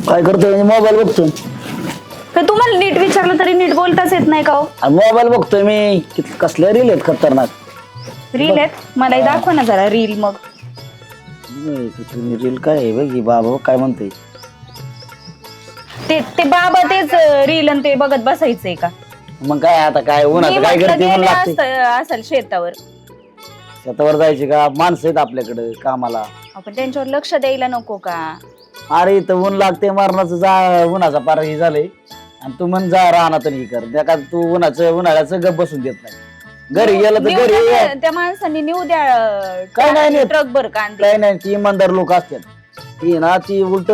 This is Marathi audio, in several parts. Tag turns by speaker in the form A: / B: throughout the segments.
A: काय करतोय मोबाईल बघतोय.
B: तर तुम्हाला नीट विचारलं तरी नीट बोलताच येत नाही का हो?
A: मोबाईल बघतोय मी. कसल्या रील आहेत खतरनाक.
B: रील आहेत मलाही दाखवा ना जरा रील. मग
A: रील काय आहे बघ बाबा काय म्हणतोय.
B: ते ते बाबा तेच रील आणि ते बघत बसायचंय का?
A: मग काय आता काय
B: मी
A: उन्हाचं काय
B: म्हटलं
A: करते
B: गेले
A: लागते.
B: असेल शेतावर.
A: शेतावर जायचे का माणसं आहेत आपल्याकडे कामाला.
B: आपण त्यांच्यावर लक्ष द्यायला नको का?
A: अरे इथं ऊन लागते मरणाचं जा उन्हाचा पार हे झालंय आणि तू म्हण जा राहणार ही कर त्या का तू उन्हाळ्याचं गप बसून देत नाही. घरी गेलं तर
B: नेऊ
A: घरी
B: द्या त्या माणसांनी नेऊ
A: काय नाही
B: द्या
A: नेत.
B: ट्रक भर कांदे.
A: काय नाही ती इमानदार लोक असतात. ती ना ती उलट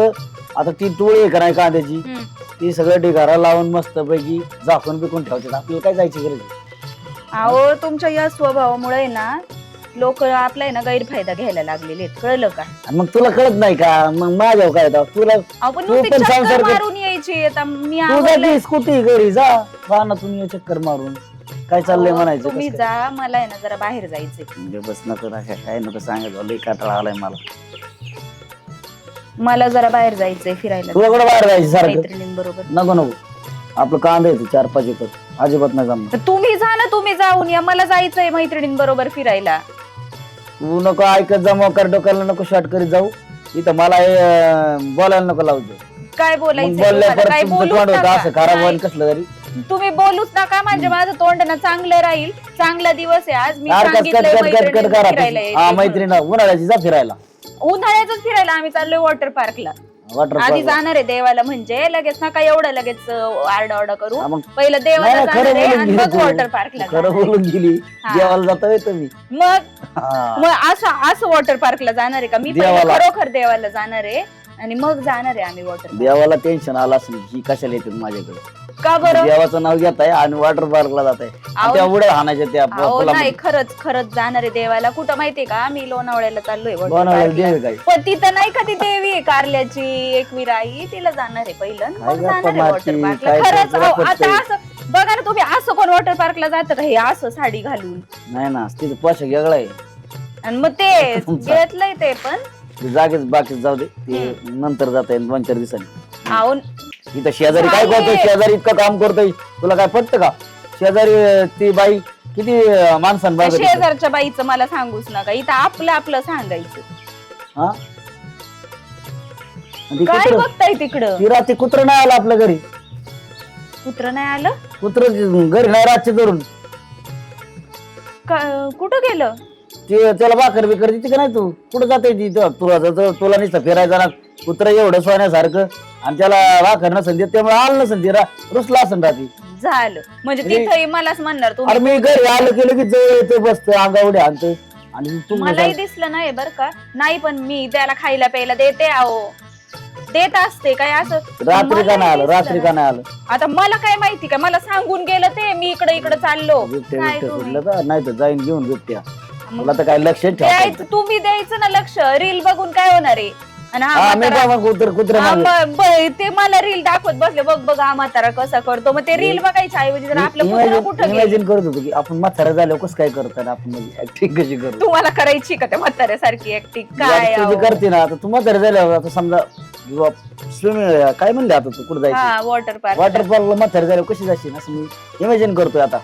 A: आता ती टोळी आहे का नाही कांद्याची ती सगळं ढिगारा लावून मस्त पैकी झाकून बिकून ठेवतात. आपल्याला काय जायची गरज आहे?
B: अहो तुमच्या या स्वभावामुळे ना लोक आपला ना गैरफायदा घ्यायला लागलेले आहेत, कळलं का?
A: मग तुला कळत नाही का? मग माझ्या काय तुला
B: आपण
A: तू
B: नुसती
A: पण
B: चक्कर
A: संसार कर.
B: मारून यायची. आता मी
A: तू
B: आवडलं-
A: जाती स्कूटी घरी जा रानातून ये चक्कर मारून. काय चाललंय
B: अहो,
A: म्हणायचं
B: तुम्ही
A: कसं काय?
B: जा, मला आहे ना जरा बाहेर जायचंय.
A: म्हणजे बस नको ना काय नको सांगायचं लई काटाळा आलाय मला.
B: मला जरा बाहेर जायचंय फिरायला
A: तुला कुठं बाहेर जायचं सारखं?
B: मैत्रिणींबरोबर.
A: नको नको आपलं कांदा येतो 4-5 एकर अजिबात नाही जमणार.
B: तर तुम्ही जा ना, तुम्ही जाऊन या. मला जायचंय मैत्रिणींबरोबर फिरायला.
A: तू नको ऐकत जा मोकार डोक्याला नको शॉर्ट करीत जाऊ. इथं मला हे बोलायला नको लावतो.
B: काय
A: मग
B: बोलायचं
A: बोलल्या
B: तुम्हाला? काय
A: परत तुमचं
B: बोलूच
A: तोंड होतं
B: नका.
A: असं खराब
B: नाही.
A: होईल कसलं तरी.
B: तुम्ही बोलूच नका म्हणजे माझं तोंड ना चांगलं राहील. चांगला दिवस आहे आज. मी
A: यार कट
B: सांगितलंय
A: कट कट कट
B: मैत्रिणींना
A: करा.
B: फिरायला
A: हा
B: यायचंय म्हणून.
A: मैत्रीण उन्हाळ्याची जा फिरायला.
B: उन्हाळ्यातच फिरायला आम्ही चाललोय वॉटर पार्कला.
A: वॉटर
B: आधी
A: पार्क
B: जाणार आहे देवाला. म्हणजे लगेच नका एवढं लगेच आरडा करू.
A: हा, मग
B: पहिलं देवाला
A: नाही,
B: जाणार
A: खरं
B: आहे
A: बोलून
B: आणि
A: गेली
B: मग
A: तू.
B: वॉटर पार्कला
A: खरं
B: जाणार आहे.
A: बोलून गेली.
B: हा.
A: देवाला जातोय तुम्ही.
B: मग असं वॉटर पार्कला जाणार आहे का? मी पहिलं
A: देवाला.
B: खरोखर देवाला जाणार आहे आणि मग जाणार आहे आम्ही वॉटर.
A: देवाला टेन्शन आलं असेल ही कशाला येते माझ्याकडे.
B: का बरं?
A: देवाचं नाव घेताय आणि वॉटर पार्कला जाताय.
B: अहो.
A: त्या उड्या हाणायच्या त्या
B: अहो
A: पुलामध्ये.
B: नाही, खरंच जाणार आहे देवाला. कुठं माहितीये का? मी लोणावळ्याला चाललोय water
A: लोणावळ्याला
B: parkला.
A: देव आहे काय?
B: पण तिथं नाही का ती देवी आहे कारल्याची एकवीरा आई, तिला जाणार आहे पहिलं आणि
A: काय
B: मग
A: गप्पा
B: जाणार आहे
A: मारती,
B: वॉटर पार्कला.
A: काय
B: खरंच
A: तुला
B: अहो,
A: पटतंय?
B: आता असं बघा ना तुम्ही, असं कोण वॉटर पार्कला जातं का हे असं साडी घालून?
A: नाही ना तिथे पोशाख वेगळा आहे.
B: आणि मग ते
A: तुमचा.
B: घेतलंय ते पण.
A: ते जागेच बाकी जाऊ दे ते नंतर जाता येईल 2-4 दिवसांनी.
B: अहो
A: इथं शेजारी काय करतोय?
B: नाहीये.
A: शेजारी इतकं काम करतोय तुला काय पटतं का? शेजारी ती बाई किती माणसां
B: त्या
A: बघत होती.
B: शेजारच्या बाईचं मला सांगूच नका. इथं आपलं सांगायचं.
A: हा? आणि ती
B: काय
A: कुत्रं-
B: बघताय तिकडं?
A: ती रात्री कुत्र नाही आलं आपल्या घरी.
B: कुत्र नाही आलं?
A: कुत्र घरी नाही रातचे धरून.
B: कुठं गेलं?
A: ते त्याला भाकर बिकर देते का नाही तू? कुठं जाते ती तुला नुसतं फिरायचं ना कुत्र एवढं सोन्यासारखं आणि त्याला भाकर नसेल देत त्यामुळे आलं नसेल ती रुसला असेल रात्री.
B: झालं म्हणजे तिथंही मलाच म्हणणार
A: अरे
B: तुम्ही.
A: मी घरी आलं केलं की जवळ येते बसतं अंगावडे आणतं आणि तू
B: मलाही दिसलं नाही बर का. नाही पण मी त्याला खायला प्यायला देते. अहो देत असते काय असं.
A: रात्री का नाही आलं?
B: मलाही
A: रात्री
B: दिसलं
A: का नाही आलं?
B: नाही. आता मला काय माहिती का? मला सांगून गेलं ते. मी इकडे चाललो.
A: बिबट्या
B: काय
A: बिबट्या
B: तुम्ही?
A: सुटलं तर नाही तर जाईन घेऊन बिबट्या.
B: मग
A: तुला तर काय लक्ष ठेवायचं.
B: द्यायचं, तुम्ही द्यायचं ना लक्ष. रील बघून काय होणार आहे? आणि हा
A: हा मी
B: म्हातारा-
A: कुत्र
B: हा,
A: मागे
B: ते मला रील दाखवत बसले. बघ हा म्हातारा कसा करतो. मग ते रील बघायच्या ऐवजी जर आपलं कुत्रं कुठं गेलं.
A: इमॅजिन करत होतो की आपण म्हातारा झाल्यावर कसं काय करतात आपण ऍक्टिंग कशी करू.
B: तुम्हाला करायची का त्या म्हाताऱ्यासारखी ऍक्टिंग? काय
A: तुझी
B: अहो.
A: करते ना आता तू म्हातारा झाल्यावर आता समजा स्विमिंग काय म्हणले आता तू कुठे जायचं
B: हा वॉटर पार्क.
A: वॉटर पार्कला म्हातारा झाल्यावर कशी जाशील असं मी इमॅजिन करतोय आता.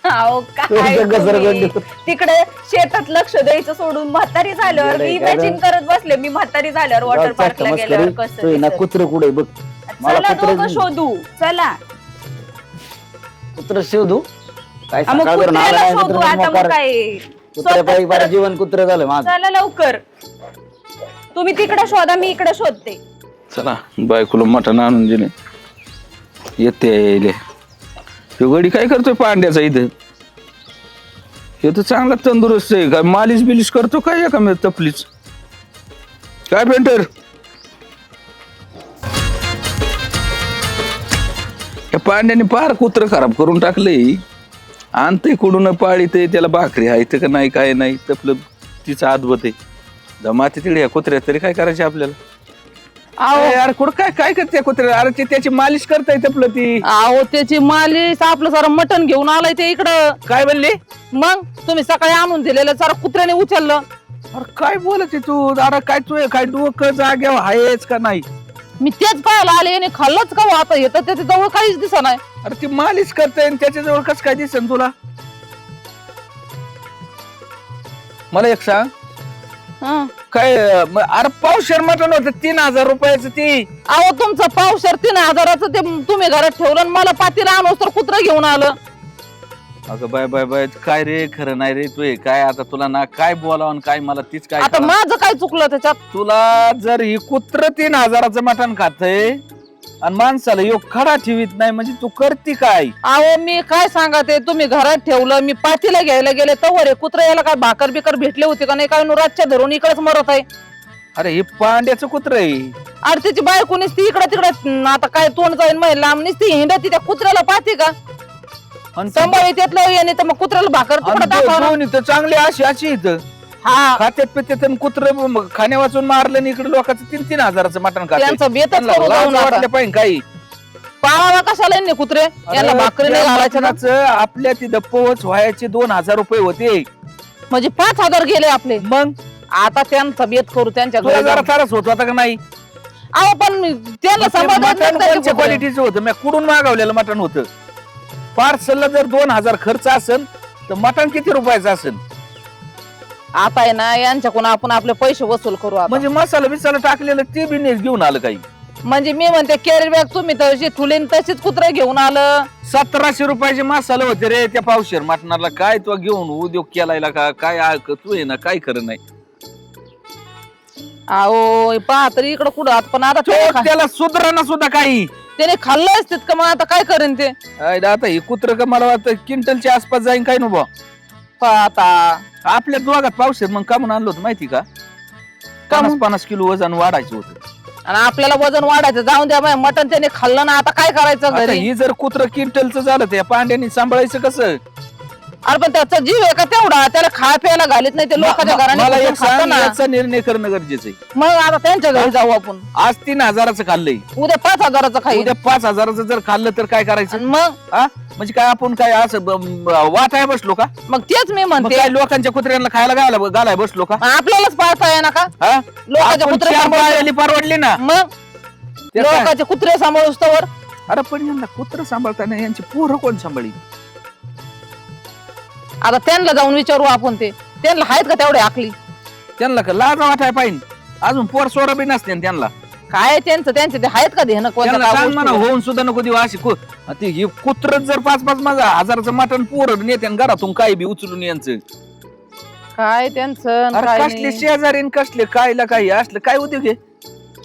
B: अहो काय तुम्ही? तिकडे शेतात लक्ष द्यायचं सोडून म्हातारी झाल्यावर
A: येडे
B: इमॅजिन करत बसले मी म्हातारी झाल्यावर वॉटर पार्कला गेल्यावर कसं
A: ना
B: दिसेल.
A: कुत्र कुठे बघ मला
B: चला
A: कुत्रं-
B: दोघं शोधू. चला
A: कुत्र शोधू काय
B: मग
A: सकाळ धरून आला
B: कुत्र्याला
A: नाही
B: शोधू.
A: कुत्रं
B: आता
A: मोकार.
B: मग काय
A: कुत्र्या पायी बारा जीवन कुत्र झालं माझं.
B: चला लवकर. तुम्ही तिकडे शोधा, मी इकडे शोधते.
C: चला बायकोला मटण आणून दिले येते यायले. ह्यो गडी काय करतोय पांड्याचा इथं? हे तर चांगला तंदुरुस्त आहे. काय मालिश बिलिश करतो काय एका मी तपलीच काय पेंटर? या पांड्याने फार कुत्र खराब करून टाकलंय. आणतंय कुडून पाळीतय त्याला भाकरी आहे का नाही काय नाही तपलं तिचं आदबत आहे. जमाते तिकडे या कुत्र्यात तरी काय करायचे आपल्याला? अरे कुठं काय काय करते कुत्र्या? अरे ते त्याची मालिश करताय तपलं ती.
D: अहो त्याची मालिश आपलं सारं मटण घेऊन आलाय ते इकडं.
C: काय म्हणले?
D: मग तुम्ही सकाळी आणून दिलेलं सारं कुत्र्याने उचललं.
C: अरे काय बोलत तू अरे काय तू काय डोकं जाग्यावर आहेच का नाही?
D: मी तेच पाहायला आले आणि खाल्लंच का हो आता येतं त्याच्या जवळ काहीच दिसत नाही.
C: अरे ती मालिश करते त्याच्याजवळ कसं काय दिसन तुला? मला एक सांग
D: हं.
C: काय अरे पावशेर मटण होतं 3000 रुपयाचं ती.
D: अहो तुमचं पावशेर 3000चं ते तुम्ही घरात ठेवलं आणि मला पातीला आणूस तर कुत्रं घेऊन आलं.
C: अगं बाय बाय बाय काय रे खरं नाही रे तू काय आता तुला ना काय बोलावं काय मला तीच काय
D: आता
C: कळलं.
D: माझं काय चुकलं त्याच्यात?
C: तुला जर ही कुत्र 3000चं मटण खातय आणि माणसाला योग खडा ठेवीत नाही म्हणजे तू करती काय?
D: अहो मी काय सांगा ते तुम्ही घरात ठेवलं मी पातीला घ्यायला गेले तर रे कुत्रा याला काय भाकर बिकर भेटले होते का नाही काय रातच्या धरून इकडेच मरत आहे.
C: अरे हे पांड्याचं कुत्र आहे.
D: अरे त्याची बायको नुसती इकडे तिकडे आता काय तोंड जाईन महिला लांब नुसती हिंडती त्या कुत्र्याला पाहते का?
C: आणि
D: संभाळी त्यातलं याने तर मग कुत्र्याला भाकर तुकडा टाकावा ना.
C: दोन्ही तर चांगली अशी इथं
D: हा
C: खात्यात पित्यात कुत्र खाण्या वाचून मारलं आणि इकडे लोकांचं 3000चं मटण खात
D: त्यांचं बेतच करू जाऊन आता.
C: वाटलं पाहिजे काही.
D: पाळावा कशाला यांनी कुत्रे यांना भाकरी नाही घालायच्या ना.
C: आपल्या तिथं पोच व्हायचे 2000 रुपये होते
D: म्हणजे 5000 गेले आपले.
C: मग
D: आता त्यांचा बेत करू त्यांच्या
C: तुला
D: घरी
C: जरा
D: जाऊन.
C: त्रास होत होता का नाही?
D: अहो पण त्यांना सांभाळतात
C: क्वालिटीचं होतं मी कुठून मागवलेलं मटण होतं. पार्सलला जर 2000 खर्च असेल तर मटण किती रुपयाचं असेल?
D: आता आहे ना यांच्याकडून आपण आपले पैसे वसूल करू आता.
C: म्हणजे मसाला बिसाला टाकलेलं ते बी नाही घेऊन आलं काही.
D: म्हणजे मी म्हणते कॅरी बॅग तुम्ही तशी ठुलीन तशीच कुत्रे घेऊन आलं.
C: 1700 रुपयाचे मसाले होते रे त्या पावशेर मटणाला. काय तो घेऊन उद्योग केलाय का काय तू आहे ना काय खरं नाही.
D: अहो पहा तरी इकडं कुठं पण आता
C: त्याला सुधारणा सुद्धा काही.
D: त्याने खाल्लं असते का मग आता काय करेन ते?
C: आता हे कुत्र का मला वाटतं क्विंटलच्या आसपास जाईन काय नको.
D: आता
C: आपल्या दोघात पावशेर मग का म्हणून आणलं होतं माहिती का? 50 किलो वजन वाढायचं होतं.
D: आणि आपल्याला वजन वाढायचं जाऊन द्या मटण त्याने खाल्लं ना आता काय करायचं
C: आता
D: घरी?
C: ही जर कुत्र क्विंटलचं झालं त्या पांड्याने सांभाळायचं कसं?
D: अरे पण त्याचा जीव आहे का तेवढा? त्याला खाय प्यायला घालीत नाही ते लोकांच्या
C: मला
D: घराने
C: एक सांग, याचा निर्णय करणं गरजेचं आहे.
D: मग आता त्यांच्या घरी जाऊ आपण.
C: आज 3000चं खाल्लंय
D: उद्या 5000चं खाईल.
C: उद्या 5000चं जर खाल्लं तर काय करायचं?
D: आणि मग
C: हा म्हणजे काय आपण काय असं वाटाय बसलो का?
D: मग तेच मी
C: मग
D: म्हणते
C: काय लोकांच्या कुत्र्यांना खायला घालाय बसलो का?
D: आपल्यालाच पाळता येणार का?
C: हा
D: लोकांच्या
C: आपण
D: कुत्रे
C: चार
D: सांभाळतो.
C: पायाली परवडली ना.
D: मग
C: ते काय?
D: लोकांचे कुत्रे सांभाळूस तर
C: अरे पण यांना कुत्र सांभाळताना यांची पोरं कोण सांभाळी?
D: आता त्यांना जाऊन विचारू आपण ते त्यांना आहेत का तेवढे आखली?
C: त्यांना का लाज वाटाय पाहिजे. अजून पोर सोरा बी नसते त्यांना.
D: काय त्यांचं त्यांचे ते आहेत का देणं कोणत्या
C: त्यांना
D: काय
C: सांग म्हणा
D: गोष्टी?
C: होऊन सुद्धा नको देऊ अशी ती कुत्र जर 5-5 हजाराचं मटण पोर नेते घरातून काय बी उचलून यांचं.
D: काय त्यांचं
C: अरे
D: काय
C: कसले
D: नाही.
C: शेजारी कसले कायला काही असलं काय उद्योग आहे?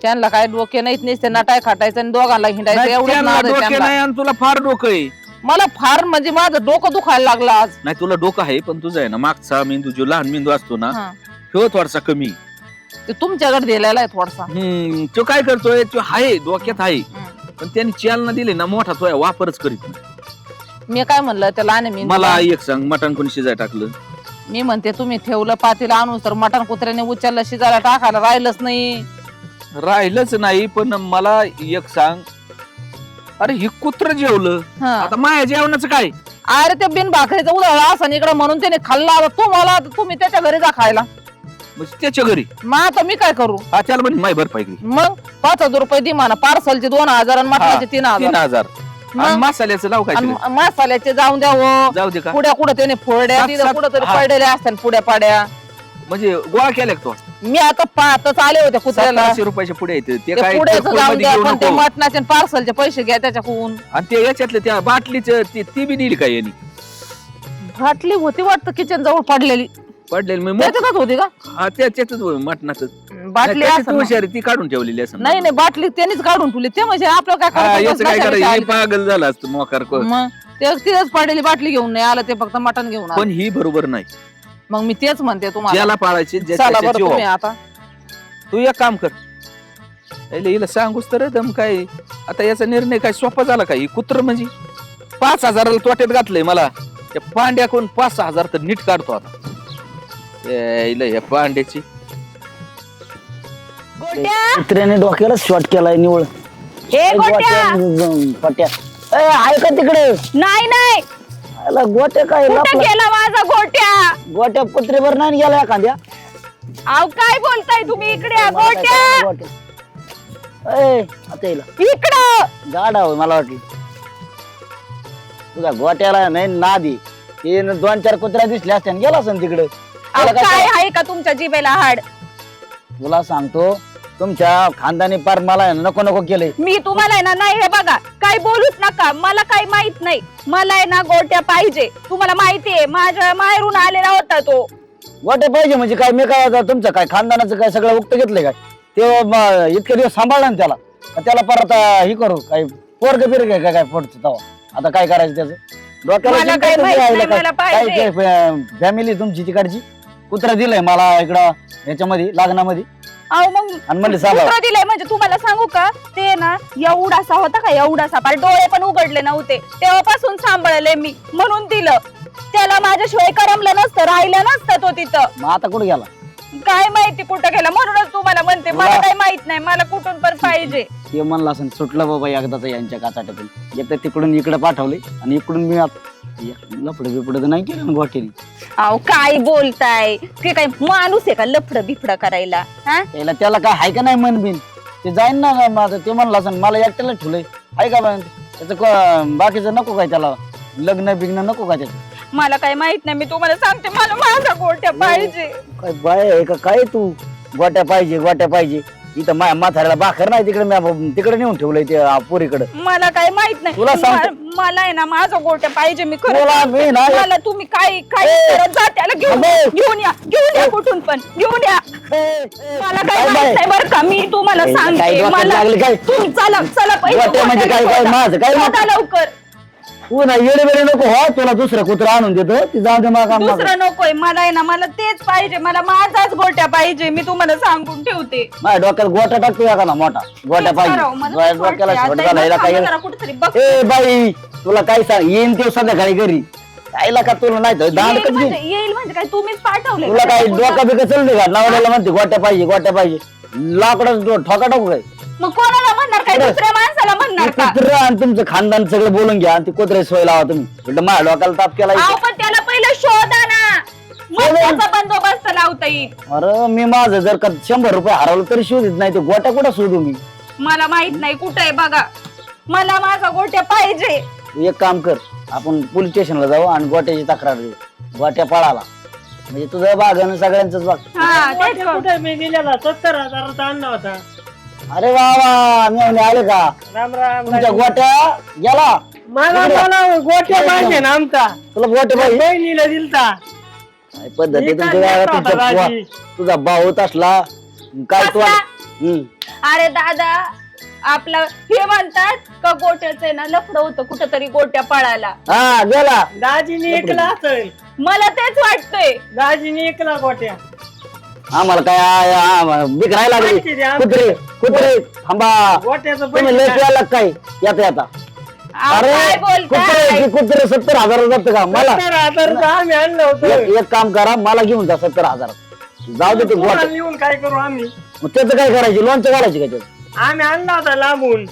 D: त्यांना काय डोके नाहीत नसते नटाय खाटायचं आणि दोघांना हिंडायचं
C: नाही,
D: एवढंच
C: त्यांना
D: नाद आहे
C: डोके
D: त्यांना.
C: नाही आणि तुला फार डोकं आहे.
D: मला फार म्हणजे माझं डोकं दुखायला लागलं आज.
C: नाही तुला डोकं आहे पण तुझं आहे ना मागचा मेंदू जो लहान मेंदू असतो ना
D: हा.
C: तो थोडासा कमी.
D: ते तुमच्याकडे दिलेला आहे थोडासा.
C: तो काय करतोय तो आहे डोक्यात आहे
D: हम्म.
C: पण त्यांनी चालना दिली ना मोठा तो वापरच करीत नाही.
D: मी काय म्हणलं त्याला आणि मी
C: मला एक सांग मटण कोणी शिजाय टाकलं?
D: मी म्हणते तुम्ही ठेवलं पातीला आणून तर मटण कुत्र्याने उचललं शिजायला टाकायला राहिलंच नाही.
C: राहिलंच नाही पण मला एक सांग अरे हे कुत्र जेवलं
D: हा.
C: आता माया जेवणाचं काय?
D: अरे ते बिन भाकरीचं उधळला असं इकडं म्हणून त्याने खाल्ला. आता तुम्हाला तुम्ही त्याच्या घरी जा खायला.
C: म्हणजे त्याच्या घरी
D: मग आता मी काय करू?
C: हा त्याला म्हणे माय भरपाई केली
D: मग 5000 रुपये दे म्हणा. पार्सलचे 2000 आणि मटणाचे 3000.
C: 3000 आणि
D: मग?
C: मसाल्याचं लाव काय
D: आणि मसाल्याचे जाऊन द्या हो.
C: जाऊ दे का
D: पुड्या कुठं त्याने फोडल्या
C: सात-
D: तिथं
C: सात-
D: कुठं तरी
C: हा.
D: पडलेल्या असतात पुड्या पाड्या.
C: म्हणजे गोळा केल्या का तो?
D: मी आता पाहतच आले होते कुत्र्याला.
C: 700 रुपयाचे पुढे येते ते
D: ते
C: काय
D: पुड्याचं
C: किरकोळ
D: जाऊन
C: मध्ये
D: द्या
C: घेऊ
D: पण ते
C: नको.
D: मटणाचे पार्सलचे पैसे घ्या त्याच्याकडून.
C: आणि ते याच्यातलं त्या बाटलीचं ती बी दिली काय यांनी?
D: बाटली होती वाटतं किचन जवळ पडलेली.
C: पडलेली मी
D: त्याच्यातच होती का
C: हा त्याच्यातच मटणाचं
D: बाटली? असं ना.
C: हुशारी ती काढून ठेवलेली असं
D: नाही नाही बाटली त्यांनीच काढून ठेवली. ते म्हणजे आपलं काय
C: याचं काय
D: करायचं?
C: करायचं पागल झाला असतं मोकार
D: मग ते तिथंच पडलेली बाटली घेऊन नाही आलं ते फक्त मटण घेऊन आलं.
C: पण ही बरोबर नाही.
D: मग मी तेच म्हणते तुम्हाला.
C: ज्याला पाळायचे
D: चला बरं तुम्ही आता.
C: तू एक काम कर हिला सांगूस तर दम काय आता याचा निर्णय काय सोपा झाला का? ही कुत्र म्हणजे 5000 तोट्यात घातलंय मला. त्या पांड्याकडून 5-6 तर नीट काढतो आता. या पांड्याची
A: कुत्र्याने डोक्याला शॉट केलाय निवळ.
B: हे गोट्या
A: पट्या आहे का तिकडे?
B: नाही नाही
A: गोट्या काय
B: कुठं
A: लपला?
B: गेला माझा गोट्या?
A: गोट्या कुत्रेवर नाही गेला एखाद्या.
B: अहो काय बोलताय तुम्ही? इकडे या, गोट्या
A: आता येईल
B: इकडं.
A: गाडा होय मला वाटलं तुझा गोट्याला नाही नादी ते 2-4 कुत्र्या दिसल्या असत्या आणि गेला असं तिकडे.
B: अहो काय आहे का तुमच्या जिभेला हाड?
A: तुला सांगतो तुमच्या खानदानी पार मला नको नको केलंय.
B: मी तुम्हाला आहे ना, नाही हे बघा काय बोलूच नका, मला काही माहित नाही. मला आहे ना गोट्या पाहिजे. तुम्हाला माहितीये माझ्या माहेरून आलेला होता तो.
A: गोट्या पाहिजे म्हणजे काय? मी काय आता तुमचं काय खानदानाचं काय सगळं उक्त घेतलंय काय? ते इतके दिवस सांभाळलं ना त्याला परत ही करू काय पोरग बिरग काय काय पडतं तेव्हा आता काय करायचं त्याचं
B: मला काय माहित नाही, मला पाहिजे.
A: फॅमिली तुमची तिकडची कुत्रा दिलंय मला इकडं ह्याच्यामध्ये लग्नामध्ये
B: अहो मग
A: आणि म्हणले सांभाळ.
B: कुत्रा दिलाय म्हणजे तुम्हाला सांगू का, ते ना एवढासा होता का, एवढासा पार डोळे पण उघडले नव्हते तेव्हापासून सांभाळले मी, म्हणून दिलं. त्याला माझ्याशिवाय करमलं नसतं, राहिलं नसतं तो तिथं.
A: मग आता कुठे गेला?
B: काय माहिती कुठं गेला, म्हणूनच तुम्हाला म्हणते मला काही माहित नाही, मला कुठून पण पाहिजे.
A: ते म्हणलं असं सुटलं बाबा एकदाच यांच्या काचाट्यातून. एक तर तिकडून इकडे पाठवले आणि इकडून मी लफड बिपड नाही केलं ना गोट्याने.
B: अहो काय बोलताय? ते काय माणूस आहे का लफड बिफड करायला? हा
A: त्याला काय हाय का नाही मन बिन? ते जाईन ना माझं. ते म्हणलं असं मला एकट्याला ठेवलंय हाय का बा? त्याचं बाकीचं नको काय त्याला? लग्न बिग्न नको का त्याचं?
B: मला काय माहित नाही, मी तुम्हाला सांगते मला माझा गोट्या पाहिजे.
A: काय बाय आहे का काय तू? गोट्या पाहिजे इथं म्हाताऱ्याला भाकर नाही तिकडे नेऊन ठेवलंय ते पोरीकडे.
B: मला काय माहित नाही.
A: तुला सांगतो.
B: मला आहे ना माझा गोट्या पाहिजे. मी
A: तुला मी ना-
B: खरं मला तुम्ही काय करत जा, त्याला घेऊन या कुठून पण घेऊन या. मला काय माहित नाही बरं का, मी तुम्हाला सांगते.
A: काय डोक्यात
B: मला
A: लागली काय?
B: तुम्ही चला
A: गोट्या म्हणजे काय माझं काय
B: शोधा लवकर.
A: तू ना येडे बेडे नको हो. तुला दुसरं कुत्रा आणून देतो ती जाऊ दे मला.
B: दुसरं नकोय मला, आहे ना मला तेच पाहिजे. मला माझाच गोट्या पाहिजे, मी तुम्हाला सांगून ठेवते.
A: माझ्या डोक्यात गोटा टाकतो का ना मोठा गोट्या पाहिजे. डोक्याला शॉट घालायला काय? ए बाई तुला काय सांग, येईन ते संध्याकाळी घरी कायला का? तुला नाही तर दांड कधी
B: येईल म्हणजे काय तुम्हीच पाठवले?
A: तुला काय डोका बिका चलते का? नावाला म्हणते गोट्या पाहिजे लाकडच ठोका टाकू काय?
B: मग कोणाला म्हणणार काय? दुसऱ्या माणसाला म्हणणार का?
A: कुत्र आणि तुमचं खानदान सगळं बोलून घ्या आणि ती कुत्रे सोय लावा तुम्ही. म्हटलं माझ्या डोक्याला ताप केला.
B: अहो पण त्याला पहिलं शोधा ना, मग त्याचा बंदोबस्त लावता येईल.
A: अरे मी माझं जर का 100 रुपये हरवलं तरी शोधित नाही. ते गोट्या कुठं शोधू मी?
B: मला माहित नाही कुठे आहे बघा. मला माझा गोट्या पाहिजे.
A: तू एक काम कर, आपण पोलीस स्टेशनला जाऊ आणि गोट्याची तक्रार देऊ. गोट्या पळाला म्हणजे तुझं बाग आणि सगळ्यांचंच बाग.
B: हा तेच कर.
E: कुठे मी गेलेला 70,000चा आणला होता.
A: अरे वा वा मी आले का?
E: राम राम.
A: तुमच्या गोट्या गेला.
E: मला गोट्या पाहिजे ना आमचा.
A: तुला गोट्या पाहिजे?
E: बहिणीला दिलता.
A: काय पद्धती तुमच्या तुझा भाऊ असला काय तू?
B: अरे दादा, आपलं हे म्हणतात का गोट्याचं आहे ना लफडं होतं कुठंतरी गोट्या पळायला.
A: हा गेला.
E: दाजीने एकला असेल.
B: मला तेच वाटतंय.
E: दाजीने एकला गोट्या.
A: आम्हाला काय भीक नाही लागली.
E: माहिती द्या आम्हाला.
A: कुत्रे थांबा.
E: गोट्याचं
A: तुम्ही लय
E: पैसे
A: प्यायला काय येता
B: अहो, काय बोलताय?
A: कुत्रे 70,000 जात का मला?
E: 70,000चं आम्ही आणलं होतं.
A: एक काम करा, मला घेऊन जा 70,000. जाऊ दे ते गोट.
E: कोणाला नेऊन काय करू आम्ही?
A: मग त्याचं काय करायचं? लोणचं काढायचं का त्याचं?
E: आम्ही आणला होता लांबून.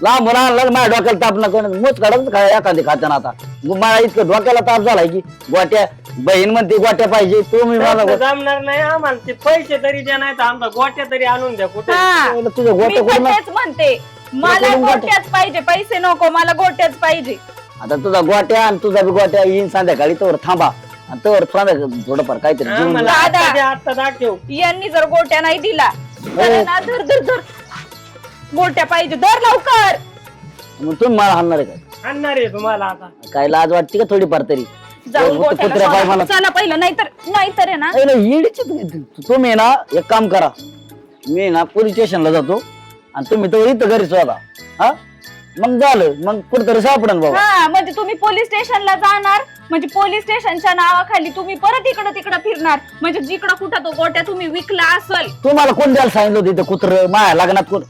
A: लांब आणलं माझ्या डोक्याला ताप नको. मोच काढत काय एखादी खात्यानं आता. मग मला इतकं डोक्याला ताप झालाय की गोट्या बहीण म्हणते गोट्या पाहिजे. तुम्ही मला
E: तसं जमणार नाही आम्हाला. ते पैसे तरी द्या, नाही तर आमचा गोट्या तरी आणून द्या. कुठे
B: हा.
A: तुझं
B: मी
A: गोट्या
B: पण
A: कुठून?
B: तेच म्हणते, मला
A: कुठून गोट्या?
B: गोट्याच पाहिजे, पैसे नको, मला गोट्याच पाहिजे.
A: आता तुझा गोट्या आणि तुझा बी गोट्या येईन संध्याकाळी. तोवर थांबा आणि तोवर थोडंफार काहीतरी जेवून
E: आम्हाला
A: जा.
B: दादा.
E: आता द्या, आता दाखव.
B: यांनी जर गोट्या नाही दिला तर ना धर धर धर गोट्या पाहिजे, धर लवकर.
A: मग तुम्ही मला हाणणार आहे काय?
E: आणणार आहे तुम्हाला आता.
A: काय लाज वाटते का थोडीफार तरी?
B: जाऊन
A: कुत्र्या
B: गोट्याला
A: पाय
B: शोधा.
A: मला.
B: चला पहिलं, नाहीतर आहे ना.
A: तुम्ही ना एक काम करा, मी ना पोलीस स्टेशनला जातो आणि तुम्ही तर इथं घरी शोधा. हा मग झालं, मग कुठतरी सापडन बाबा.
B: हा म्हणजे तुम्ही पोलीस स्टेशनला जाणार, म्हणजे पोलीस स्टेशनच्या नावाखाली तुम्ही परत इकडं तिकडं फिरणार, म्हणजे जिकडं कुठं तो गोट्या तुम्ही विकला असेल.
A: तुम्हाला कोण द्यायला सांगितलं होतं इथं कुत्र? माझ्या लग्नात कोण?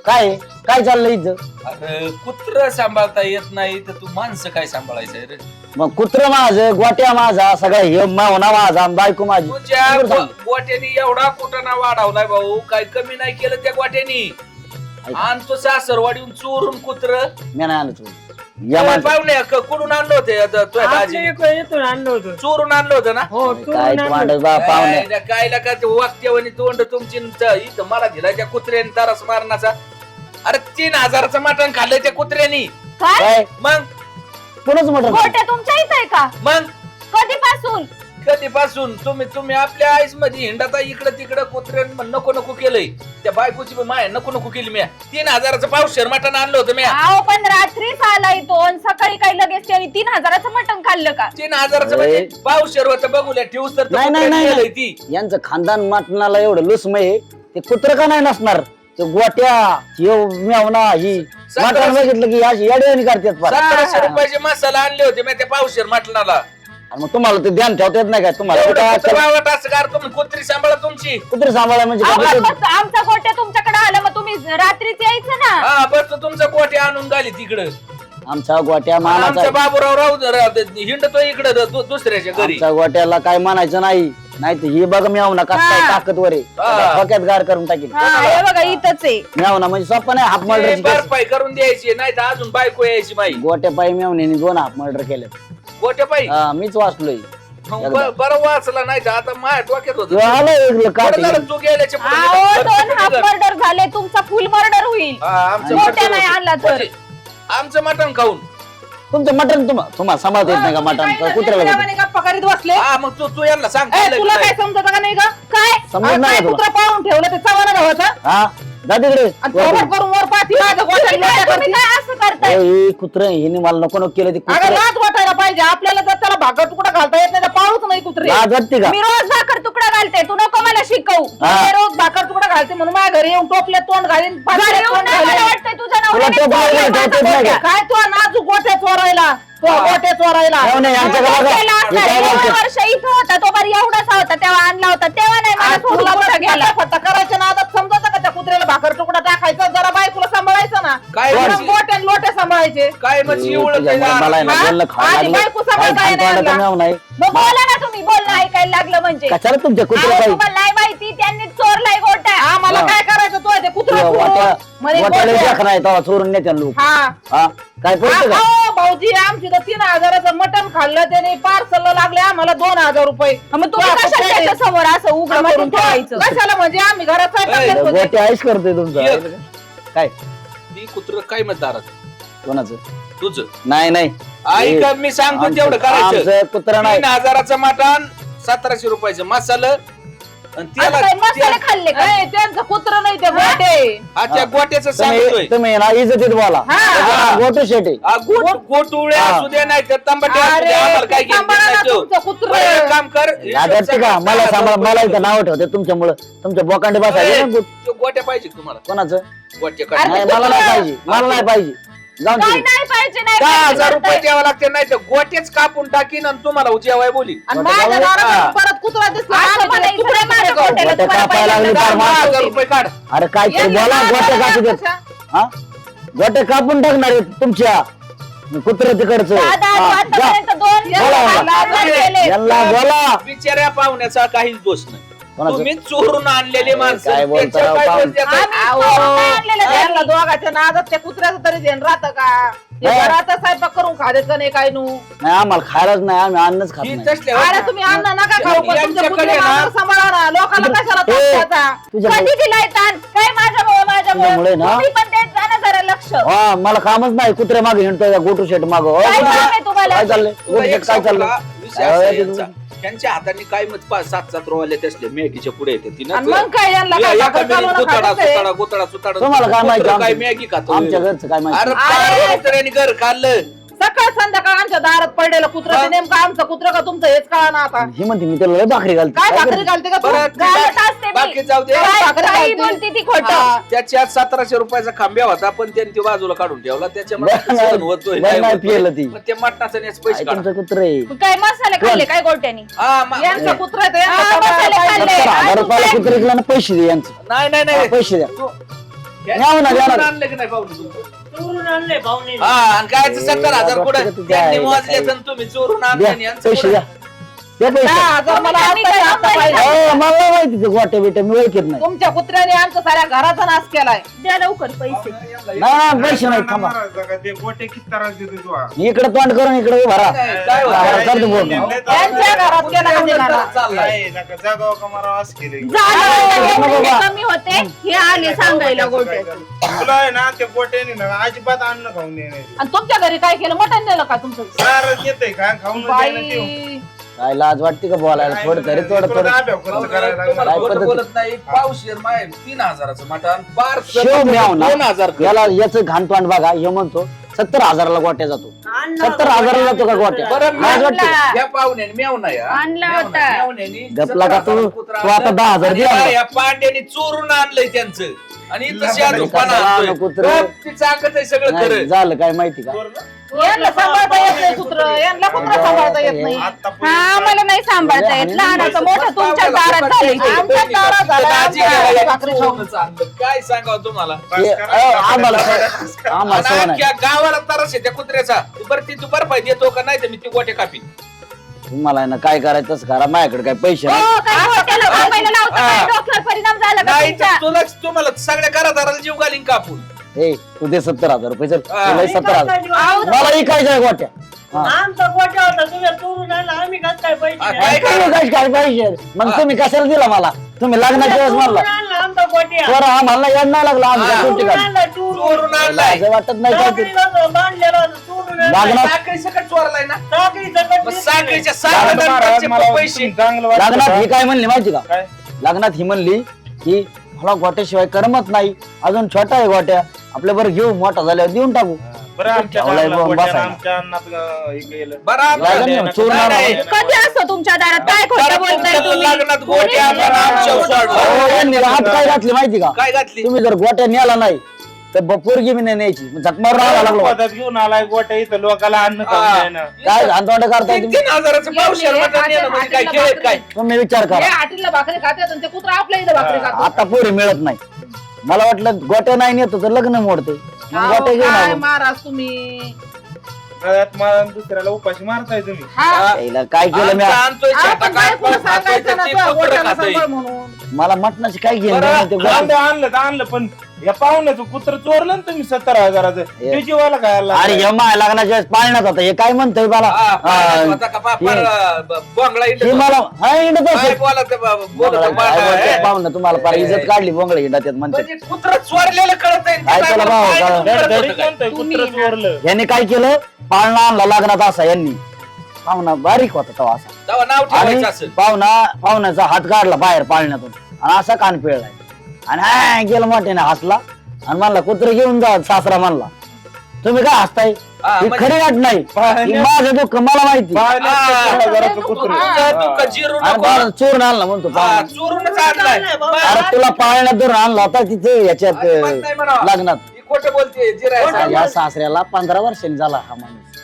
A: काय काय चाललंय इथं?
C: अरे कुत्र सांभाळता येत नाही तर तू माणसं काय सांभाळायचं रे?
A: मग कुत्र माझं, गोट्या माझा, सगळं हे मावना माझा, बायको माझी.
C: तुझ्या गोट्यानी एवढा कुटाणा वाढवलाय भाऊ, काय कमी नाही केलं त्या गोट्यानी. आणि तो सासरवाडीहून चोरून कुत्र.
A: मी नाही आणलं तुम्ही. या माणसं
C: पाहुणे कुठून आणलं होतं
E: आपल्या इथून आणलं होतं.
C: चोरून आणलं होतं ना
E: हो
A: काय
E: चोरून आणलं.
A: मांडस बा पाहुणे
C: काय का ते वाक्यवणी तोंड तुमची इथं मला दिला त्या कुत्र्याने तारस मारण्याचा. अरे 3000चं मटण खाल्लंय त्या कुत्र्यानी.
B: काय
A: काय
C: मग
A: कोणच म्हटलं
B: गोट्या तुमच्या इथं आहे का
C: मग
B: कधीपासून
C: कधीपासून तुम्ही आपल्या आईस मध्ये हिंडाता इकडं तिकडं कुत्र्यान नको नको केलंय. त्या बायकोची माया नको नको केली मी. 3000चं पावशेर मटण आणलं होतं मी.
B: अहो पण रात्रीच आलाय तो आणि सकाळी काही लगेच त्याने 3000चं मटण खाल्लं का
C: 3000चं म्हणजे पावशेर होतं बघूल्या ठेवूस तर
A: नाही, नाही, नाही,
C: केलंय
A: नाही.
C: ती.
A: यांचं खानदान मटणाला एवढं लुसमय ते कुत्र का नाही नसणार ते गोट्या मेवना ही मटण बघितलं की अशी येड्यावानी करतात फार.
C: 1700 रुपयाचे मसाला आणले होते मी त्या पावशेर मटणाला.
A: आणि मग तुम्हाला ते ध्यान ठेवता येत नाही काय तुम्हाला
C: एवढं
A: काय
C: कुत्रं वावट असं का? तुम्ही कुत्री सांभाळा तुमची.
A: कुत्री सांभाळा म्हणजे
B: अहो,
A: काय?
B: मग आमचा गोट्या तुमच्याकडे आला मग तुम्ही रात्रीच यायचं ना
C: हा बस तुमचा गोटे आणून घाली तिकडं.
A: आमचा गोट्या मानाचा
C: आमचा बाबूराव हिंडतो इकडं दुसऱ्याच्या घरी.
A: आमच्या गोट्याला काय म्हणायचं नाही नाही तर ही बघ मेवना कसं काय ताकदवर आहे
C: हा.
A: डोक्यात गार करून टाकेल
B: हा, हे बघा इथंच आहे
A: मेवना म्हणजे सोपं नाही हाफ मर्डर
C: भरपाई करून द्यायची नाही तर अजून बायको यायची बाई.
A: गोट्या पायी मेवण्याने 2 हाफ मर्डर केले
C: गोटे पाई
A: मीच वाचलोय
C: बरं वाचला नाही तर आता माझ्या डोक्यात होत.
A: ह्यो आलं एक काठी.
C: तू गेल्याच्या पुढे
B: अहो 2 हाफ मर्डर झाले तुमचा फुल मर्डर होईल
C: आमचं
B: गोट्या
C: मटण
B: नाही
C: होतं.
B: आणला तर
C: म्हणजे आमचं मटण खाऊन
A: तुमचं मटण तुम्हाला सांभाळता येत नाही का मटण कुत्र्याला देतं?
D: गप्पा करीत बसले
C: हा मग तू यांना सांग
D: ए,
C: केलंय
D: तुला
C: काय?
D: काय समजत का नाही का काय
A: समजत नाही
D: काय
A: का तुला?
D: कुत्रा पाहून ठेवलं ते चव्हाणा भावाचं
A: हा जा तिकडे
D: आणि थोबड करून वर पाठी माझं गोठ्यात
B: तुम्ही
D: लोट्या
B: काय
D: करते.
B: असं करताय
A: हे कुत्र हिने मला नको नको केलं ते
D: अगं
A: कुत्र
D: लाज वाटायला पाहिजे आपल्याला जर त्याला भाकर तुकडा घालता येत नाही तर पाळूच नाही कुत्रे
A: लाज वाटते का
B: मी रोज भाकर तुकडा घालते तू नको मला शिकवू
A: हा.
D: मी रोज भाकर तुकडा घालते म्हणून माझ्या घरी येऊन टोपले तोंड घालीन
B: घरी
D: पातेल्यात
B: येऊन
D: तोंड
B: नाही मला
D: घालीन.
B: वाटतंय तुझ्या
A: तुला
B: नवऱ्याने
A: टोपलं
B: चोरलं
A: घालता
B: माझा
A: येत नाही
B: गोट्या.
A: का?
D: काय तो नाजूक गोट्या चोरायला तो गोट्या चोरायला
A: हो नाही, यांच्या
B: तो
A: गावाला-
B: गेला असणार,
A: हे काय
B: एवढं
A: बोलतात?
B: वर्ष इथं होता तो बरं एवढासा होता तेव्हा आणला होता तेव्हा नाही मला
D: आज
B: सोडून
D: तुला
B: कुठं गेला
D: फटा करायच्या नादात समजत का त्या कुत्र्याला भाकर तुकडा टाकायचा जरा बायकोला सांभाळायचं ना
C: काय
D: म्हणून
C: म्हणजे?
D: गोट्या आणि लोट्या सांभाळायचे
C: काय म्हणजे
A: हे
C: एवढं
A: तुझ्या
C: काय
A: मला आहे ना
D: हा?
A: बोलणं खायला
D: आधी
A: लागलं.
D: बायको
A: काय
D: सांभाळता
A: खायला
D: येणार
A: तोंडाचं
D: का?
A: मेव नाही
B: मग बोला ना तुम्ही बोलणं ऐकायला लागलं म्हणजे
A: कशाला तुमच्या कुत्रे
B: अहो,
A: काही
B: तुम्हाला नाही माहिती त्यांनी चोरलाय गोट्या
D: आम्हाला
A: हा.
D: काय करायचं तो ते कुत्रा
A: वाट्याला
D: गोट्या.
A: देख नाही तेव्हा चोरून नेत्या लोक
D: हा
A: हा काय पडतं का
D: अहो, भाऊजी आमची तर 3000चं मटण खाल्लं त्याने पार्सल लागले आम्हाला 2000 रुपये
B: मग तुम्ही
D: तो
B: कशाला
D: कुत्र्याने-
B: त्याच्या समोर असं उघड
D: आम्हाला
B: करून ठेवायचं
D: कशाला म्हणजे आम्ही घरात स्वयंपाक
C: ए,
D: करत होते.
A: गोटे आईस करतोय तुमचं
C: एक.
A: काय
C: ती कुत्र काय मतदारात
A: कोणाचं
C: तुझं
A: नाही नाही
C: ऐक मी सांगतो तेवढं करायचं.
A: आमचं कुत्र नाही
C: 3000चं मटण 1700 रुपयाचं मसाला आणि
B: आता काय मसाले
C: त्याला
B: खाल्ले का
D: ए, त्यांचं कुत्र नाही ते गोटे
C: त्या गोट्याचं सांगतोय.
A: तुम्ही तुम्ही ना इज्जतीत बोला
D: हा.
A: गोटू शेटे
C: गोटुळे
A: हा.
C: असू दे नाही तर तंबाटे असू
D: अरे
C: दे आम्हाला काय
D: ते सांभाळा ना तुमचं कुत्रं.
C: बरं, एक काम कर
A: आदरते का मला सांभाळ मला इथं नाव ठेवते तुमच्यामुळं तुमच्या बोकांडे बसायचे ना
C: गोट्या पाहिजे तुम्हाला
A: कोणाचं
C: गोट्या
D: अरे,
C: काढ.
A: नाही मला नाही पाहिजे मला नाही पाहिजे जाऊन
B: काय
A: तिकडे.
B: नाही पाहिजे नाही
C: 10,000
B: पाहिजे
C: रुपये द्यावं लागते नाही तर गोट्याच कापून टाकीन आणि तुम्हाला जेवाय बोली
D: आणि
A: गोटे
D: माझ्या
A: खाऊ.
D: दारात
C: हा.
D: परत कुत्रा दिसला
B: असं
D: आम्ही
B: मला
D: तिला
B: इथं
D: तुकडे
B: माझ्या
D: मारायचो.
B: गोट्याला
A: गोटे
B: तुम्हाला
A: कापायला लागली
B: पहिल्यांदा
A: फार मार.
C: 10,000 रुपये काढ
A: अरे काय तरी बोला गोटे कापू देत हा गोटे कापून टाकणार आहेत तुमच्या कुत्र तिकडचं
B: दादा
A: हा, जा.
B: आतापर्यंत 2
A: बोला, बोला.
B: केले
A: यांना बोला
C: बिचाऱ्या पाहुण्याचा काहीच दोष नाही
A: कोणाचं?
C: तुम्ही चोरून आणलेले माणसं
A: काय बोलता
C: त्याच्यावर
A: राव,
C: काय
A: पाहून.
C: दोष देताय?
B: आम्ही
D: अहो,
B: चोरून नाही आणलेलं
D: यांना
B: त्यांनी.
D: दोघाच्या नादात त्या कुत्र्याचं तरी ध्यान राहतं का ते
A: नाही.
D: घरात स्वयंपाक करून खादेत का नाही काय नू
A: नाही आम्हाला खायलाच नाही आम्ही अन्नच खात
C: ही
A: नाही
C: तसल्या
D: अरे तुम्ही अन्न नका खाऊ पण तुमच्या
C: यांच्याकडे
D: कुत्रे
C: ना-
D: मांजर सांभाळा ना लोकांना कशाला त्रास
A: ए,
D: द्यायचा?
A: तुझ्या
B: कधी दिलाय ताण काय माझ्यामुळे
A: तुझ्यामुळे ना?
B: तुम्ही पण देत जा ना जरा लक्ष
A: हा मला कामच नाही कुत्रे मागे हिंडतोय गोटू शेट माग
B: काय काम आहे तुम्हाला?
A: काय चाललंय
C: तुला
A: गोटू
C: एक
A: शेट काय चाललंय
C: सांगू का? विषय
A: काय
C: असा आहे
A: होतं
C: यांचा. त्यांच्या हाताने काय मग 5-7 रोवाले असले मॅगीच्या पुढे येते ती ना
D: आणि मग काय यांना काय भाकर चालवणं खायचंय?
A: तुम्हाला काय माहिती
C: काय
A: आमच्या-
C: मॅगी खातो
A: आमच्या घरचं काय माहिती
C: अरे
D: अरे.
C: पार कुत्र्याने घर खाल्लं
D: सकाळ संध्याकाळ आमच्या दारात पडलेलं कुत्र
C: हा.
D: नेमकं आमचं कुत्र का तुमचं हेच कळा ना आता
A: ही म्हणते मी त्याला लय भाकरी घालते
D: काय
A: काय
D: भाकरी
A: करते?
D: घालते का तू
C: बरं,
B: घालत असते मी.
C: बाकी जाऊ दे
B: काय-
D: भाकरी
B: काही
D: घालते.
B: बोलते ती खोटं
D: हा.
C: त्याच्यात 1700 रुपयाचा खांब्या होता पण त्यांनी ती बाजूला काढून ठेवला त्याच्यामुळे
A: बरं नाही- बरं नाही पिलं ती.
C: ते मटणाचा नेस पैसे
A: काय
C: काढ
A: तुमचं कुत्र आहे
B: काय मसाले खाल्ले काय गोट्यानी
D: यांचं कुत्र आहे ते
B: हा,
D: यांचं
B: मसाले
D: पाहिजे.
B: खाल्ले.
A: 70,000 रुपयाला कुत्रे विकला ना पैसे दे यांचं
C: नाही नाही
A: हा,
C: नाही
A: पैसे द्या
C: तू-
A: न्यावं ना, न्यावं ना.
C: आणलं की नाही पाहुणे तुमचं?
E: चोरून आणले भाऊने.
C: हा आणि काय 70,000 कुठं
A: डॉक्टर किती
C: त्यांनी
A: आहे,
C: मोजले
A: काय?
C: तर तुम्ही चोरून
A: द्या
C: आणले आणि यांचं
A: पैसे
C: कुठं?
A: द्या ते पैसे
D: 10,000 मला आता पाहिजे.
A: हो, मला नाही माहिती ते गोट्या बिट्या मी ओळखीत नाही.
D: तुमच्या कुत्र्याने आमच्या साऱ्या घराचा नाश केलाय.
B: द्या लवकर पैसे.
A: नाही पैसे नाही थांबा
F: ते गोटे किती त्रास देतो तू हा?
A: इकडे तोंड करून इकडे उभा राहा.
C: काय होतं?
A: हा, करतो बोल.
D: त्यांच्या घरात केला का ते घरात?
F: नाही, नका जागाव का मारावं असं केलंय.
B: झालं
A: बाबा.
B: एवढे कमी होते हे आले सांगायला गोट्याचं.
F: तुला आहे ना त्या गोट्याने ना अजिबात अन्न खाऊन देणे
D: आणि तुमच्या घरी काय केलं मटण नेलं का तुमचं?
F: सारच येतंय का खाऊन
D: बाई
A: काय लाज वाटते का बोलायला थोडं तरी थोडं थोडं
F: खर्च करायला लागला.
C: तुम्हाला
A: काय
C: खोटं
A: पद्धती?
C: बोलत नाही. पावशेर माय 3,000चं मटण बार
A: शेव म्याव ना
C: 2,000 कर.
A: याला याचं घाणतोंड बघा हे म्हणतो 70,000ला गोट्या जातो. 70,000ला जातो का गोट्या
C: बरं
A: लाज वाटते का?
C: या पाहुण्याने मेव नाही हा.
B: आणला
C: मेव
B: होता.
C: नाही. मेवण्याने
A: गपला का तू?
C: 70,000 कुत्रा
A: तू आता
C: आणलं.
A: 10,000
C: आणि
A: दिला मला.
C: या पांड्याने चोरून आणलंय त्यांचं आणि इथं
F: लहान
C: शाहरुखखान
A: लहान
C: आणतोय.
A: कुत्रं.
C: ती चाकत आहे सगळं
A: नाही,
C: खरं.
A: झालं काय माहिती का
D: यांना सांभाळता येत नाही कुत्र, यांना कुत्र सांभाळता येत नाही.
B: हा मला नाही सांभाळता येत. लहानाचं मोठं तुमच्या दारात झालंय ते.
D: आमच्या दारात झालं,
C: दाजी
D: आमच्या
C: गेला,
D: भाकरी खाऊन.
C: चोरूनच आणलं. काय सांगावं तुम्हाला
A: ते, आम्हाला आम्हाला सवय
C: आणि
A: नाही.
C: अख्ख्या गावाला तरस आहे त्या कुत्र्याचा. तू बरं पाहिजे देतो का नाही तर मी ती गोटे कापीन.
A: तुम्हाला आहे ना काय करायचं तसं करा माझ्याकडे काय पैसे
B: हो,
A: नाही.
B: काय गोट्याला थांबायला लावता काय? डोक्यावर परिणाम झाला का
C: नाही
B: तुमच्या?
C: तर तुम्हाला सगळ्या घरादाराला जीव घालीन कापून.
A: ए तू दे 70,000 रुपये चल
C: हा.
A: तुला 70,000 मला इकायचं आहे गोट्या हा.
E: आमचा गोट्या होता तुम्ही चोरून आणला आम्ही कसं काय पैसे
C: हा,
E: द्यायचे?
C: काय
A: तुम्ही काय पाहिजे मग तुम्ही कशाला दिला मला तुम्ही लग्नाच्या वेळेस
E: चोरून
A: म्हणला
E: आणला आमचा गोट्या
A: बरं आम्हाला येड नाही लागला आमच्या
C: हा.
A: तुमची
E: चोरून
A: काय
E: आणला, चोरून.
C: चोरून आणलाय.
A: असं वाटत नाही काय ते.
E: साखळीला होतं, बांधलेलं होतं, चोरून आणलं.
A: लग्नात
C: साखळी सकट चोरलाय ना.
E: साखळी सकट
C: मग
E: दिसते.
C: साखळीच्या
F: मला
C: साखळीचे
F: मला
C: पैसे.
F: चांगलं वाटतं
A: लग्नात
F: का?
A: ही काय म्हणली माहिती का
F: काय?
A: लग्नात ही म्हणली की मला गोट्याशिवाय करमत नाही अजून छोटा आहे गोट्या आपल्या बरं घेऊ मोठा झाल्यावर देऊन टाकू
F: बरं आमच्या
A: ठेवलाय
F: चांगला
A: बघून
F: गोट्यानं
A: बसायला.
F: आमच्या अन्नात हे केलं.
C: बरं आमच्या-
A: लागलं ना, चोरून
C: नाही,
A: आणलं.
C: नाही.
B: कधी असतो तुमच्या दारात काय खोटं बोलताय
C: तुमच्या
B: तुम्ही?
C: लग्नात गोटे आम्हाला आमच्यावर
A: अहो,
C: सोडलं.
A: यांनी हात काय घातली माहिती का
C: काय घातली?
A: तुम्ही जर गोट्या नेला नाही तर पोरगी मी नाही न्यायची मग झक मारून राहायला लागलो
F: पदात घेऊन आलाय गोट्या इथं लोकाला अन्न खाऊन
C: हा.
F: द्यायना.
A: काय घाणतोंड करताय तुम्ही
C: 3,000चं पावशेर मटण नेलं म्हणजे काय खेळ आहे काय?
A: तुम्ही विचार
D: हे
A: करा
D: हाटीला भाकरी खातात आणि ते कुत्र आपल्या इथं भाकरी खातो.
A: आता पोरी मिळत नाही मला वाटलं गोट्या नाही नेतो तर लग्न मोडते मग
D: अहो,
A: गोट्या घेऊन
D: काय
A: आलो
D: महाराज तुम्ही.
F: गळ्यात मारून दुसऱ्याला उपाशी मारताय तुम्ही.
D: हा.
A: त्याला काय केलं मी
C: आमचं आणतोय
D: आपण
C: शेतात
D: काय
C: काय
D: कोणी
C: खातोय
D: सांगायचं ना
C: ते
D: तुझ्या
C: कुत्रं
D: गोट्याला
C: खातोय.
D: सांभाळ म्हणून.
A: मला मटणाची काय घेणं
F: बरं,
A: देणं ते गोट्या-
F: आणलं तर आणलं पण या पाहुण्याचं कुत्र चोरलं ना तुम्ही 70,000चं
A: हे.
F: ते जीवाला काय आला?
A: अरे हे माय लग्नाच्या वेळेस पाळण्यात होता हे काय म्हणतोय मला
C: हा, पाण्यात होता का
A: हे
C: बोंगळा
A: हे
C: इंडत
A: मला हा इंडत
C: काय
A: असेल.
C: बोलत बोलत
A: बोंगळा काय
C: बाळा,
A: बोलतोय,
C: हे.
A: पाहुणं तुम्हाला फार इज्जत काढली बोंगळ इंडात म्हणते
C: म्हणजे कुत्रं चोरलेलं कळत
A: काय त्याला भाव का?
F: धडधडीत म्हणतोय कुत्र चोरलं.
A: यांनी काय केलं पाळणा आणला लग्नात असा यांनी पाहुणा बारीक होता तो असा
C: तेव्हा नाव
A: आणि
C: ठेवायचं असेल.
A: पाहुण्याचा हात काढला बाहेर पाळण्यातून आणि असा कान पिळलाय आणि हा गेलं मोठ्याने हसला आणि म्हणला कुत्र घेऊन जा सासरा म्हणला तुम्ही काय हसताय
C: हा,
A: ही
C: म्हणजे-
A: खरी वाट नाही ही माझं दुःख मला माहिती
F: पाहिलं
C: हा.
F: 70,000चं कुत्रं.
C: तुझं दुःख जिरू
A: आणि
C: नको.
A: बाळा चोरून आणला म्हणतो
C: हा,
A: पाहुणा.
C: चोरूनच आणलाय.
A: अरे तुला पाळण्यात धरून आणला होता तिथे याच्यात
C: अजिबात नाही म्हणावं.
A: लग्नात
C: ही खोटं बोलते जिरायचं.
A: या सासऱ्याला 15 वर्षांनी झाला हा माणूस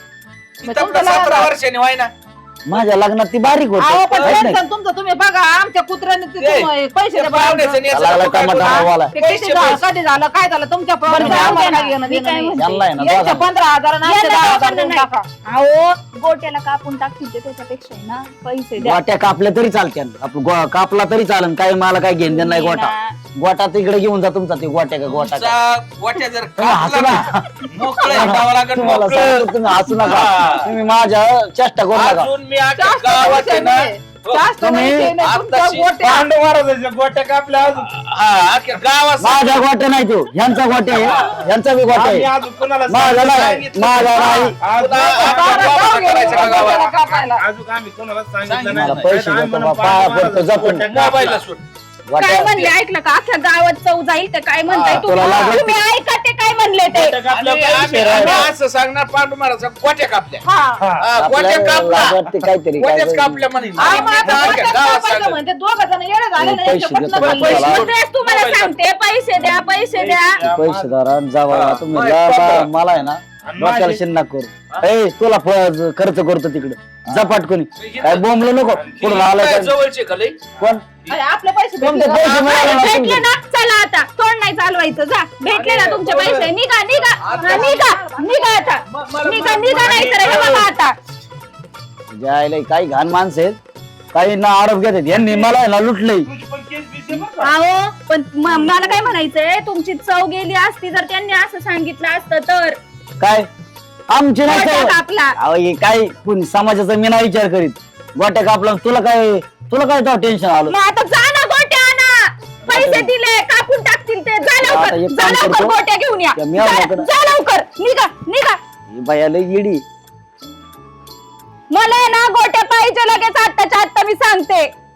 C: इथं आपलं 17 वर्षांनी व्हाय ना.
A: माझ्या लग्नात ती बारीक
D: अहो पण
A: होती
D: टेन्शन तुमचं तुम्ही बघा आमच्या कुत्र्याने ते
C: ते-
D: तुम्ही पैसे
C: ते
D: द्या
C: पाहुण्याचं
D: बरं.
C: न्यायचं
A: लागला
C: नको काय
A: टमाटा
C: करू.
A: हवाला
D: ते किती झालं, कधी झालं काय झालं तुमच्या
B: बरं,
D: प्रॉब्लेम
B: जाऊ
D: आम्हाला
B: दे ना.
D: काय घेणं
B: मी
D: देणं
B: काय
D: नाही.
B: म्हणते?
A: यांना आहे ना
D: यांच्या
A: दोघांना.
D: 15,000 आणि आमचे
B: यांना
D: 10,000
B: दोघांना
D: देऊन
B: नाही.
D: टाका.
B: अहो गोट्याला कापून टाकतील ते त्याच्यापेक्षा आहे ना पैसे द्या.
A: गोट्या कापल्या तरी चालत्या आपण कापला तरी चालन काय मला काय घेणं देणं नाही गोटा गोटा तिकडे घेऊन जा तुमचा ते गोट्या का गोटा का
C: तुमचा गोट्या जर
A: तुम्ही हसू
C: कापला
A: नका.
C: ना, मोकळं हिंडावं लागेल,
A: तुम्हाला
C: मोकळं.
A: सांगतो, तुम्ही हसू नका
C: हा.
A: तुम्ही माझ्या चेष्टा करू नका
C: अजून मी अख्ख्या
D: जास्त
C: गावात
D: पैसे
C: आहे ना,
D: नाही. जास्त
A: तुम्ही
D: पैसे नाही. तुमच्या
C: आत्ताशी
D: गोट्या-
F: पांडव महाराजाच्या गोट्या कापल्या अजून.
C: हा, अख्ख्या गावात
A: माझ्या गोट्या नाही तो ह्यांचा गोट्या आहे ह्यांचा बी गोट्या
F: आम्ही
A: आहे
F: अजून कोणाला
A: माझा नाही
C: सांगितलं.
A: माझा नाही
F: अजून-
C: तुला
F: अजून-
C: आपल्या
D: बारा
C: गावाला
D: गाव
C: करायचं का
D: गेले
C: गावाला?
D: गोट्याला कापायला.
F: अजून आम्ही कोणाला सांगितलं
C: सांगितलं
F: नाही.
A: मला पैसे
F: आम्ही
A: देतो
F: म्हणून
A: बाबा, पाया
F: पांडव
A: पडतो, जपून.
F: महाराजाच्या गोट्या
C: मोबाईलला
F: कापल्या.
C: सोड.
B: काय
A: गोट्या
B: म्हणले ऐकलं का अख्ख्या गावात चव जाईल ते काय म्हणताय
A: हा, तुला
B: तुम्ही
A: लागलं
B: तुम्ही ऐका ते काय म्हणले ते
F: गोट्या कापल्या
C: आणि
F: पैसे
C: आम्ही
F: राहिले.
C: असं सांगणार पांडू महाराजच्या गोट्या कापल्या
B: हा
F: हा.
C: हा, गोट्या
A: आपल्याला
C: कापल्या
A: लाज वाटते काहीतरी काय
C: गोट्याच कापल्या म्हणे
D: अहो, मग आता
C: आणि
D: गोट्यात
C: गावात
D: कापायचं
C: सांगत.
D: म्हणते दोघं जण येडे झाले ना,
A: पैसे
D: यांच्या
A: देतो
D: पटलं
A: का
D: पैसे.
A: तुला?
B: तेच तुम्हाला सांगते पैसे द्या पैसे द्या
A: पैसे धरा जावा
C: हा,
A: तुम्ही
C: मग
A: जा
C: बाबा.
A: बा, मला आहे ना
F: आणि
A: डोक्याला
F: माझे-
A: शिन्ना करू ए तुला खर्च करतो तिकडे झपाट कोणी काय बोंबलो नको पुढे आलाय
C: काय
A: काय?
C: जवळचे का लई?
A: कोण
D: अरे, आपले पैसे
A: तुमचे
D: भेटले
A: पैसे
D: का?
A: मिळाले ना
B: भेटले
A: तुमचे.
B: ना चला आता तोंड नाही चालवायचं जा भेटले ना तुमचे पैसे निघा निघा हा, निघा निघा आता निघा निघा नाही तर हे बघा आता
A: जायला काही घाण माणसं आहेत काही ना आरोप घेतात यांनी मला आहे ना लुटलंय.
F: तुझी पण केस बीस आहे बरं का?
B: अहो पण मला काय म्हणायचंय, तुमची चव गेली असती जर त्यांनी असं सांगितलं असतं तर.
A: काय आमची नाही
B: गोट्या
A: सवय.
B: कापला.
A: अहो, हे काय कोणी समाजाचा मी नाही विचार करीत. गोट्या कापला तुला काय टेन्शन आलं?
B: मग आता जा ना गोट्या आणा, पैसे दिले कापून टाकतील ते. जा
A: आता
B: लवकर,
A: एक
B: जा
A: काम
B: लवकर
A: करतो.
B: गोट्या घेऊन या.
A: त्या मेवण्याकडं-
B: जा लवकर, निघा निघा.
A: ही बाया लय येडी.
B: मला आहे ना गोट्या पाहिजे लगेच, आत्ताच्या आत्ता मी सांगते.